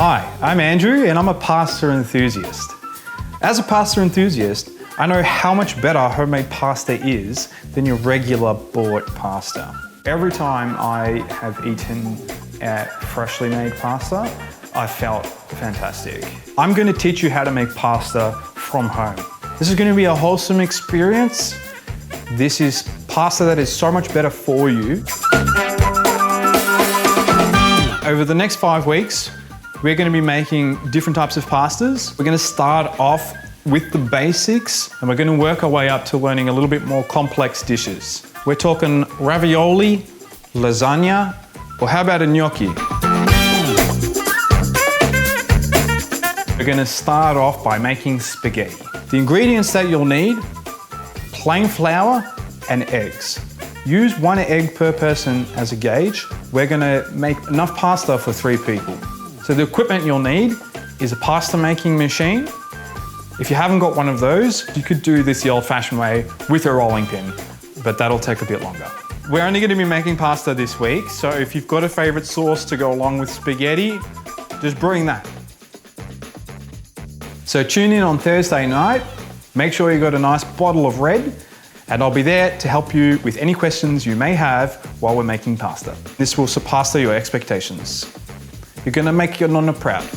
Hi, I'm Andrew and I'm a pasta enthusiast. As a pasta enthusiast, I know how much better homemade pasta is than your regular bought pasta. Every time I have eaten freshly made pasta, I felt fantastic. I'm going to teach you how to make pasta from home. This is going to be a wholesome experience. This is pasta that is so much better for you. Over the next 5 weeks, we're going to be making different types of pastas. We're going to start off with the basics and we're going to work our way up to learning a little bit more complex dishes. We're talking ravioli, lasagna, or how about a gnocchi? We're going to start off by making spaghetti. The ingredients that you'll need: plain flour and eggs. Use 1 egg per person as a gauge. We're going to make enough pasta for 3 people. So the equipment you'll need is a pasta making machine. If you haven't got one of those, you could do this the old-fashioned way with a rolling pin, but that'll take a bit longer. We're only going to be making pasta this week, so if you've got a favorite sauce to go along with spaghetti, just bring that. So tune in on Thursday night, make sure you got a nice bottle of red, and I'll be there to help you with any questions you may have while we're making pasta. This will surpass your expectations. You're gonna make your nonna proud.